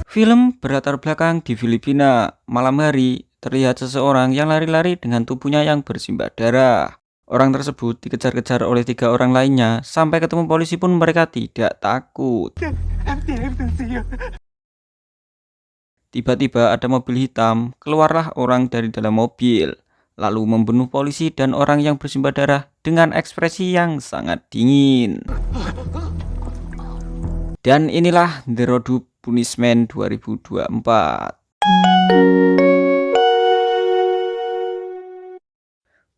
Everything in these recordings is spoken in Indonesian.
Film berlatar belakang di Filipina. Malam hari, terlihat seseorang yang lari-lari dengan tubuhnya yang bersimbah darah. Orang tersebut dikejar-kejar oleh 3 orang lainnya. Sampai ketemu polisi pun mereka tidak takut. Tiba-tiba ada mobil hitam, keluarlah orang dari dalam mobil, lalu membunuh polisi dan orang yang bersimbah darah dengan ekspresi yang sangat dingin. Dan inilah The Road to Punishment 2024.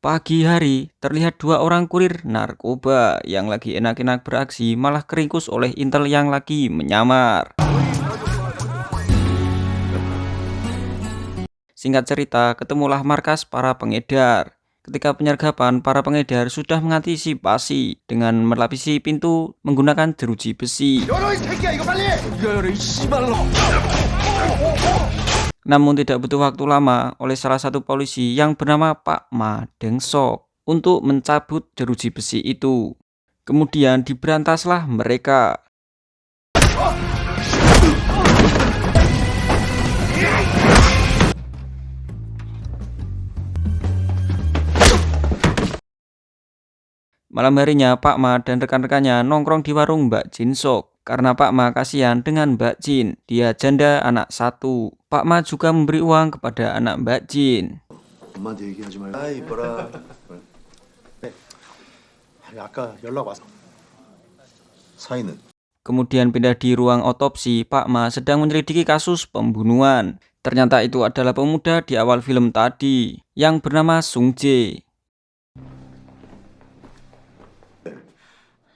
Pagi hari, terlihat 2 orang kurir narkoba yang lagi enak-enak beraksi malah keringkus oleh intel yang lagi menyamar. Singkat cerita, ketemulah markas para pengedar. Ketika penyergapan, para pengedar sudah mengantisipasi dengan melapisi pintu menggunakan jeruji besi. Namun tidak butuh waktu lama oleh salah satu polisi yang bernama Pak Ma Dengsok untuk mencabut jeruji besi itu. Kemudian diberantaslah mereka. Malam harinya Pak Ma dan rekan-rekannya nongkrong di warung Mbak Jin Sok. Karena Pak Ma kasihan dengan Mbak Jin, dia janda anak 1. Pak Ma juga memberi uang kepada anak Mbak Jin. 엄마한테 얘기하지 말고. 아 이뻐라. 아까 연락 왔어. 사인은? Kemudian pindah di ruang otopsi. Pak Ma sedang menyelidiki kasus pembunuhan. Ternyata itu adalah pemuda di awal film tadi yang bernama Sung Jae.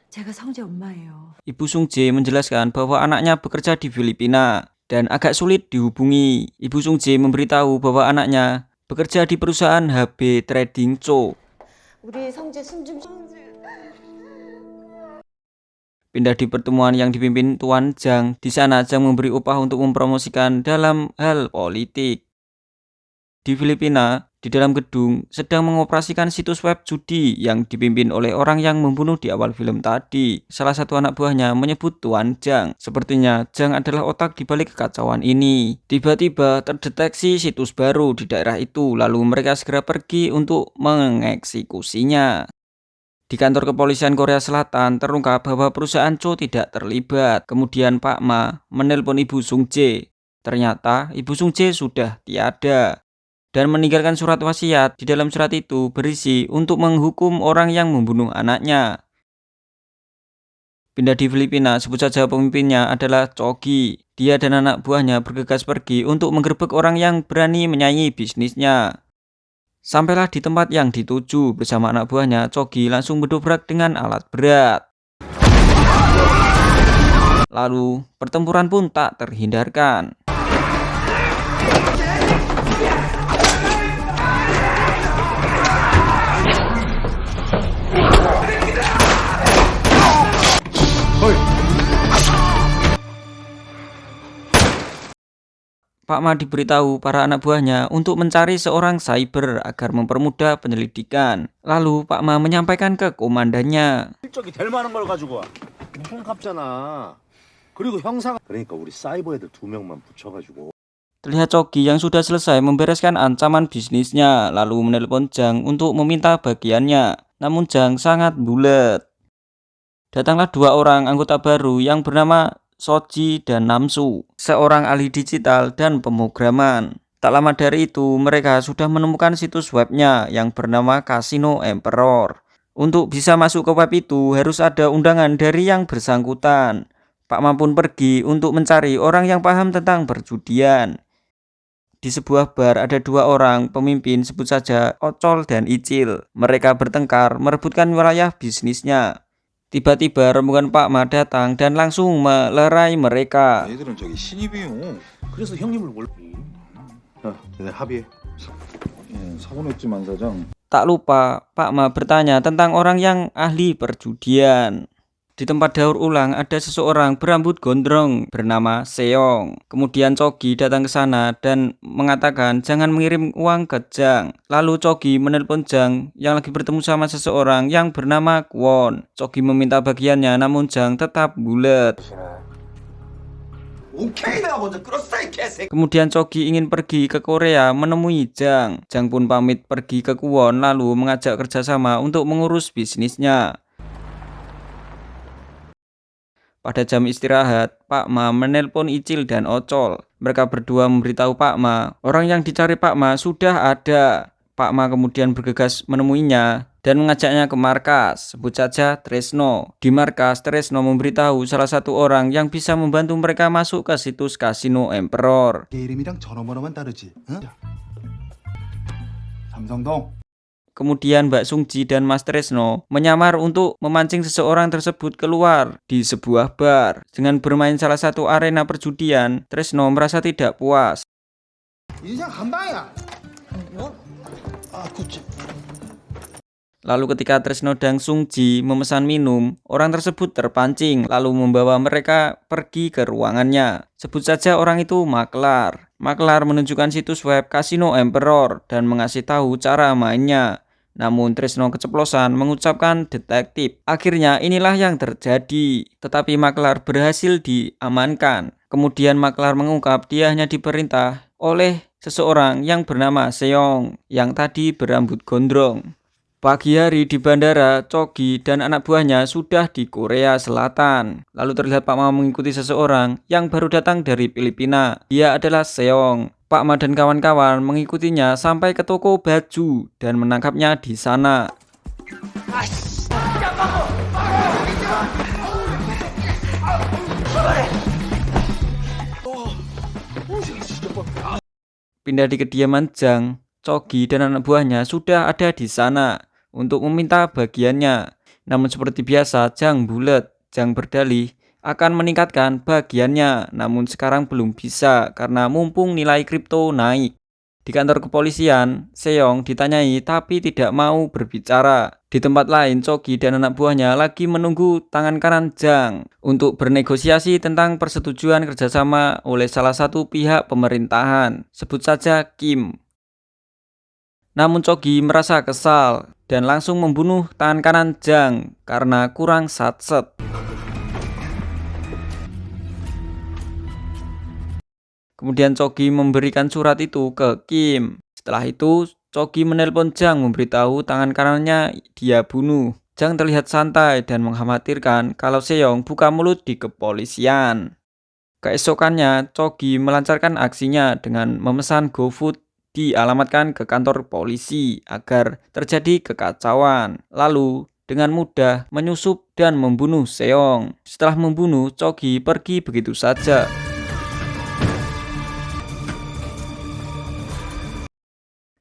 제가 성재 엄마예요. Ibu Sung Jae menjelaskan bahwa anaknya bekerja di Filipina dan agak sulit dihubungi. Ibu Sung Jae memberitahu bahwa anaknya bekerja di perusahaan HB Trading Co. 우리 성재 숨좀 Pindah di pertemuan yang dipimpin Tuan Jang. Di sana Jang memberi upah untuk mempromosikan dalam hal politik. Di Filipina, di dalam gedung sedang mengoperasikan situs web judi yang dipimpin oleh orang yang membunuh di awal film tadi. Salah satu anak buahnya menyebut Tuan Jang. Sepertinya Jang adalah otak di balik kekacauan ini. Tiba-tiba terdeteksi situs baru di daerah itu, lalu mereka segera pergi untuk mengeksekusinya. Di kantor kepolisian Korea Selatan terungkap bahwa perusahaan Cho tidak terlibat. Kemudian Pak Ma menelpon Ibu Sung Jae. Ternyata Ibu Sung Jae sudah tiada dan meninggalkan surat wasiat. Di dalam surat itu berisi untuk menghukum orang yang membunuh anaknya. Pindah di Filipina, sebut saja pemimpinnya adalah Chogi. Dia dan anak buahnya bergegas pergi untuk menggerebek orang yang berani menyaingi bisnisnya. Sampailah di tempat yang dituju. Bersama anak buahnya, Chogi langsung berdobrak dengan alat berat. Lalu pertempuran pun tak terhindarkan. Pak Ma diberitahu para anak buahnya untuk mencari seorang cyber agar mempermudah penyelidikan. Lalu Pak Ma menyampaikan ke komandannya. 실적이 될 만한 걸 가지고 와. 무슨 갑잖아. 그리고 형사가 그러니까 우리 사이버 애들 2명만 붙여가지고. Terlihat Chogi yang sudah selesai membereskan ancaman bisnisnya, lalu menelpon Jang untuk meminta bagiannya. Namun Jang sangat bulat. Datanglah 2 orang anggota baru yang bernama Soji dan Namsu, seorang ahli digital dan pemrograman. Tak lama dari itu, mereka sudah menemukan situs webnya yang bernama Casino Emperor. Untuk bisa masuk ke web itu, harus ada undangan dari yang bersangkutan. Pak Ma pun pergi untuk mencari orang yang paham tentang perjudian. Di sebuah bar ada 2 orang pemimpin, sebut saja Ocol dan Icil. Mereka bertengkar merebutkan wilayah bisnisnya. Tiba-tiba rombongan Pak Ma datang dan langsung melerai mereka. 애들은 저기 신입이에요. 그래서 형님을 몰라. 야, 얘네 합의해. 예, 사고 냈지만 사장. Tak lupa, Pak Ma bertanya tentang orang yang ahli perjudian. Di tempat daur ulang ada seseorang berambut gondrong bernama Seong. Kemudian Chogi datang ke sana dan mengatakan jangan mengirim uang ke Jang. Lalu Chogi menelpon Jang yang lagi bertemu sama seseorang yang bernama Kwon. Chogi meminta bagiannya namun Jang tetap bulat. 오케이 내가 먼저 끌었어 이 개새끼. Kemudian Chogi ingin pergi ke Korea menemui Jang. Jang pun pamit pergi ke Kwon lalu mengajak kerjasama untuk mengurus bisnisnya. Pada jam istirahat, Pak Ma menelpon Icil dan Ocol. Mereka berdua memberitahu Pak Ma, orang yang dicari Pak Ma sudah ada. Pak Ma kemudian bergegas menemuinya dan mengajaknya ke markas, sebut saja Tresno. Di markas, Tresno memberitahu salah satu orang yang bisa membantu mereka masuk ke situs kasino Emperor. 내 이름이랑 전화번호만 다르지. 응? 삼성동. Kemudian Mbak Sungji dan Mas Tresno menyamar untuk memancing seseorang tersebut keluar di sebuah bar. Dengan bermain salah satu arena perjudian, Tresno merasa tidak puas. 인생 한 방이야. 뭐? 아, 그치. Lalu ketika Tresno dan Sungji memesan minum, orang tersebut terpancing lalu membawa mereka pergi ke ruangannya. Sebut saja orang itu maklar. Maklar menunjukkan situs web Kasino Emperor dan mengasih tahu cara mainnya. Namun Tresno keceplosan mengucapkan detektif. Akhirnya inilah yang terjadi. Tetapi maklar berhasil diamankan. Kemudian maklar mengungkap dia hanya diperintah oleh seseorang yang bernama Seong yang tadi berambut gondrong. Pagi hari di bandara, Chogi dan anak buahnya sudah di Korea Selatan. Lalu terlihat Pak Ma mengikuti seseorang yang baru datang dari Filipina. Dia adalah Seong. Pak Ma dan kawan-kawan mengikutinya sampai ke toko baju dan menangkapnya di sana. Pindah di kediaman Jang, Chogi dan anak buahnya sudah ada di sana untuk meminta bagiannya. Namun seperti biasa, Jang bulet. Jang berdalih akan meningkatkan bagiannya, namun sekarang belum bisa karena mumpung nilai kripto naik. Di kantor kepolisian, Seong ditanyai tapi tidak mau berbicara. Di tempat lain, Chogi dan anak buahnya lagi menunggu tangan kanan Jang untuk bernegosiasi tentang persetujuan kerjasama oleh salah satu pihak pemerintahan, sebut saja Kim. Namun Chogi merasa kesal dan langsung membunuh tangan kanan Jang karena kurang satset. Kemudian Chogi memberikan surat itu ke Kim. Setelah itu, Chogi menelpon Jang memberitahu tangan kanannya dia bunuh. Jang terlihat santai dan mengkhawatirkan kalau Seong buka mulut di kepolisian. Keesokannya, Chogi melancarkan aksinya dengan memesan GoFood dialamatkan ke kantor polisi agar terjadi kekacauan. Lalu, dengan mudah menyusup dan membunuh Seong. Setelah membunuh, Chogi pergi begitu saja.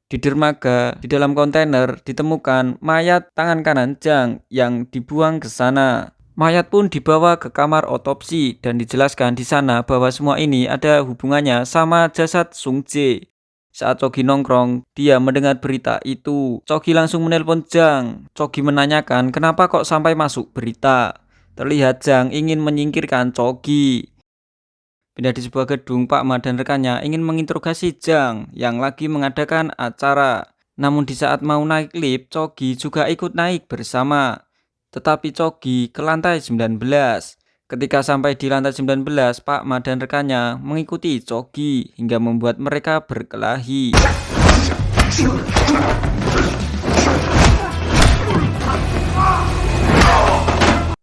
Di dermaga, di dalam kontainer, ditemukan mayat tangan kanan Jang yang dibuang ke sana. Mayat pun dibawa ke kamar otopsi dan dijelaskan di sana bahwa semua ini ada hubungannya sama jasad Sung Jae. Saat Chogi nongkrong, dia mendengar berita itu. Chogi langsung menelpon Jang. Chogi menanyakan kenapa kok sampai masuk berita. Terlihat Jang ingin menyingkirkan Chogi. Pindah di sebuah gedung, Pak Ma dan rekannya ingin menginterogasi Jang yang lagi mengadakan acara. Namun di saat mau naik lift, Chogi juga ikut naik bersama. Tetapi Chogi ke lantai 19. Ketika sampai di lantai 19, Pak Ma dan rekannya mengikuti Chogi hingga membuat mereka berkelahi.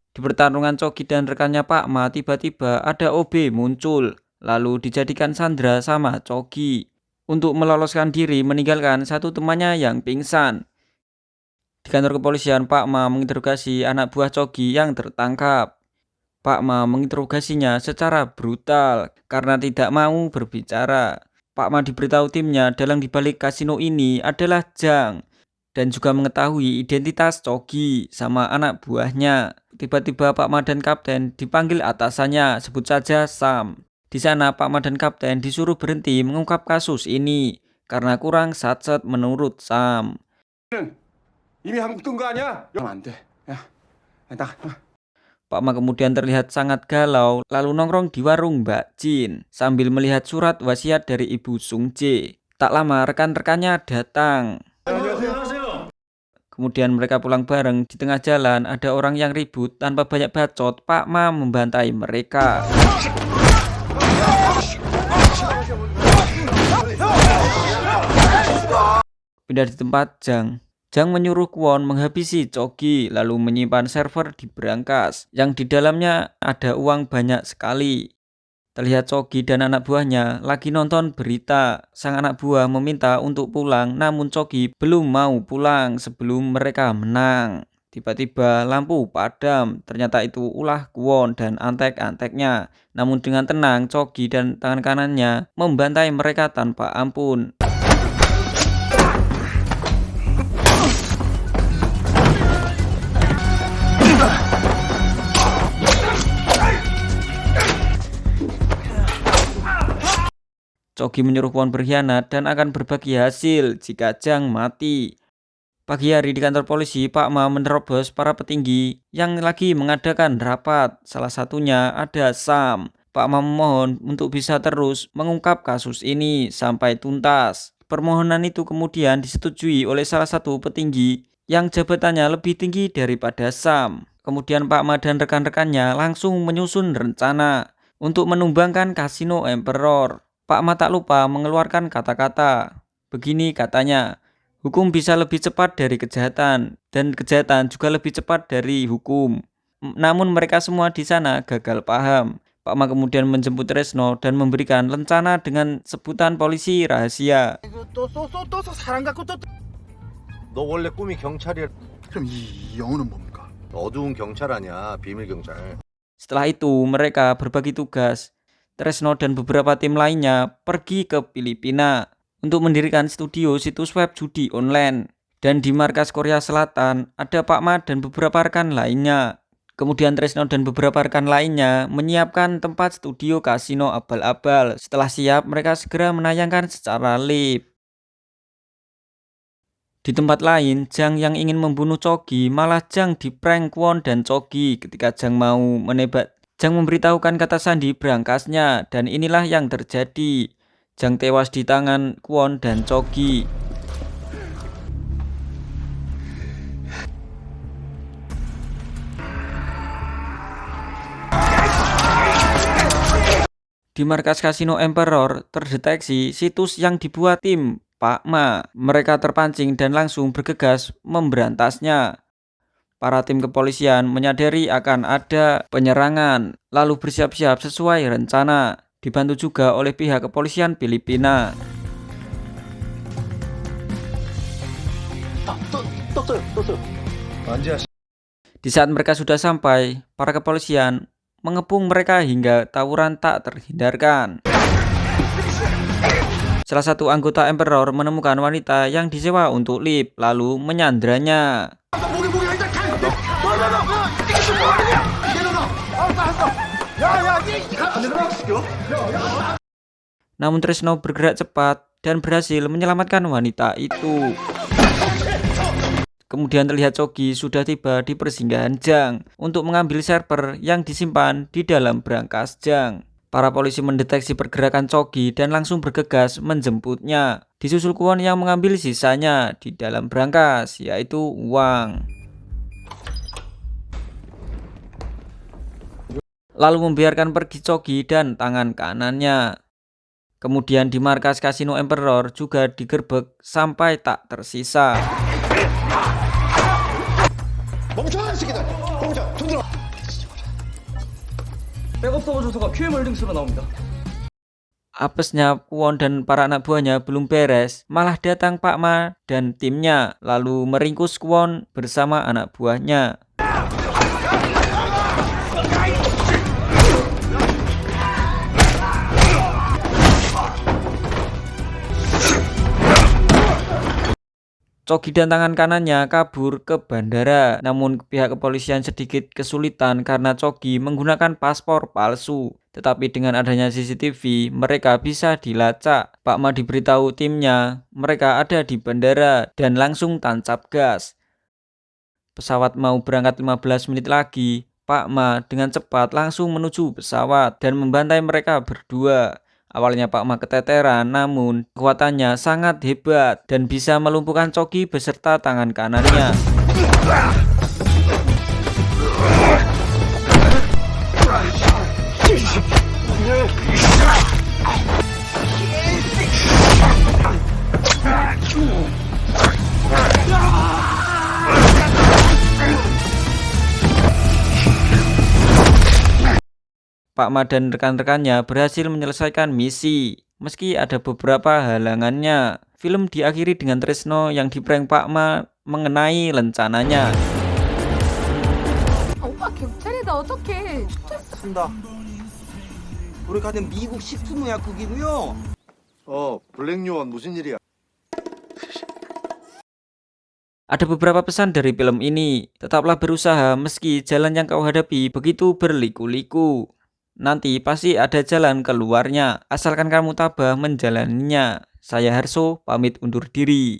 Di pertarungan Chogi dan rekannya Pak Ma, tiba-tiba ada OB muncul, lalu dijadikan sandera sama Chogi. Untuk meloloskan diri meninggalkan satu temannya yang pingsan. Di kantor kepolisian, Pak Ma menginterogasi anak buah Chogi yang tertangkap. Pak Ma menginterogasinya secara brutal karena tidak mau berbicara. Pak Ma diberitahu timnya dalam dibalik kasino ini adalah Jang dan juga mengetahui identitas Chogi sama anak buahnya. Tiba-tiba Pak Ma dan Kapten dipanggil atasannya, sebut saja Sam. Di sana Pak Ma dan Kapten disuruh berhenti mengungkap kasus ini karena kurang satset menurut Sam. 이미 한국 뜬 거 아니야? 안 돼. 야, 나. Pak Ma kemudian terlihat sangat galau lalu nongkrong di warung Mbak Jin sambil melihat surat wasiat dari Ibu Sung Jae. Tak lama rekan-rekannya datang. Kemudian mereka pulang bareng. Di tengah jalan ada orang yang ribut tanpa banyak bacot. Pak Ma membantai mereka. Pindah di tempat Jang. Jang menyuruh Kwon menghabisi Chogi lalu menyimpan server di berangkas yang di dalamnya ada uang banyak sekali. Terlihat Chogi dan anak buahnya lagi nonton berita. Sang anak buah meminta untuk pulang namun Chogi belum mau pulang sebelum mereka menang. Tiba-tiba lampu padam. Ternyata itu ulah Kwon dan antek-anteknya. Namun dengan tenang Chogi dan tangan kanannya membantai mereka tanpa ampun. Chogi menyuruh Kwon berkhianat dan akan berbagi hasil jika Jang mati. Pagi hari di kantor polisi, Pak Ma menerobos para petinggi yang lagi mengadakan rapat. Salah satunya ada Sam. Pak Ma memohon untuk bisa terus mengungkap kasus ini sampai tuntas. Permohonan itu kemudian disetujui oleh salah satu petinggi yang jabatannya lebih tinggi daripada Sam. Kemudian Pak Ma dan rekan-rekannya langsung menyusun rencana untuk menumbangkan Kasino Emperor. Pak Ma tak lupa mengeluarkan kata-kata. Begini katanya, hukum bisa lebih cepat dari kejahatan, dan kejahatan juga lebih cepat dari hukum. Namun mereka semua di sana gagal paham. Pak Ma kemudian menjemput Tresno dan memberikan rencana dengan sebutan polisi rahasia. 너 원래 꿈이 경찰이야. 그럼 이 영어는 뭡니까? 어두운 경찰 아니야. 비밀 경찰. Setelah itu mereka berbagi tugas. Tresno dan beberapa tim lainnya pergi ke Filipina untuk mendirikan studio situs web judi online. Dan di markas Korea Selatan ada Pak Ma dan beberapa rekan lainnya. Kemudian Tresno dan beberapa rekan lainnya menyiapkan tempat studio kasino abal-abal. Setelah siap, mereka segera menayangkan secara live. Di tempat lain, Jang yang ingin membunuh Chogi malah Jang diprank Kwon dan Chogi ketika Jang mau menembak. Jang memberitahukan kata sandi berangkasnya dan inilah yang terjadi. Jang tewas di tangan Kwon dan Chogi. Di markas Kasino Emperor terdeteksi situs yang dibuat tim Pak Ma. Mereka terpancing dan langsung bergegas memberantasnya. Para tim kepolisian menyadari akan ada penyerangan, lalu bersiap-siap sesuai rencana, dibantu juga oleh pihak kepolisian Filipina. Di saat mereka sudah sampai, para kepolisian mengepung mereka hingga tawuran tak terhindarkan. Salah satu anggota Emperor menemukan wanita yang disewa untuk lip, lalu menyandranya. Namun Tresno bergerak cepat dan berhasil menyelamatkan wanita itu. Kemudian terlihat Chogi sudah tiba di persinggahan Jang untuk mengambil server yang disimpan di dalam berangkas Jang. Para polisi mendeteksi pergerakan Chogi dan langsung bergegas menjemputnya. Disusul Kwon yang mengambil sisanya di dalam berangkas, yaitu uang. Lalu membiarkan pergi Chogi dan tangan kanannya. Kemudian di markas Kasino Emperor juga digerebek sampai tak tersisa. Apesnya Kwon dan para anak buahnya belum beres, malah datang Pak Ma dan timnya, lalu meringkus Kwon bersama anak buahnya. Chogi dan tangan kanannya kabur ke bandara, namun pihak kepolisian sedikit kesulitan karena Chogi menggunakan paspor palsu. Tetapi dengan adanya CCTV, mereka bisa dilacak. Pak Ma diberitahu timnya, mereka ada di bandara dan langsung tancap gas. Pesawat mau berangkat 15 menit lagi, Pak Ma dengan cepat langsung menuju pesawat dan membantai mereka berdua. Awalnya Pak Ma keteteran, namun kekuatannya sangat hebat dan bisa melumpuhkan Chogi beserta tangan kanannya. Pak Ma dan rekan-rekannya berhasil menyelesaikan misi. Meski ada beberapa halangannya, film diakhiri dengan Tresno yang diprank Pak Ma mengenai rencananya. 오빠 경찰이다 어떡해 쓴다. 우리 가는 미국 식품의약국이고요. 블랙요원 무슨 일이야? Ada beberapa pesan dari film ini. Tetaplah berusaha meski jalan yang kau hadapi begitu berliku-liku. Nanti pasti ada jalan keluarnya, asalkan kamu tabah menjalaninya. Saya Harso, pamit undur diri.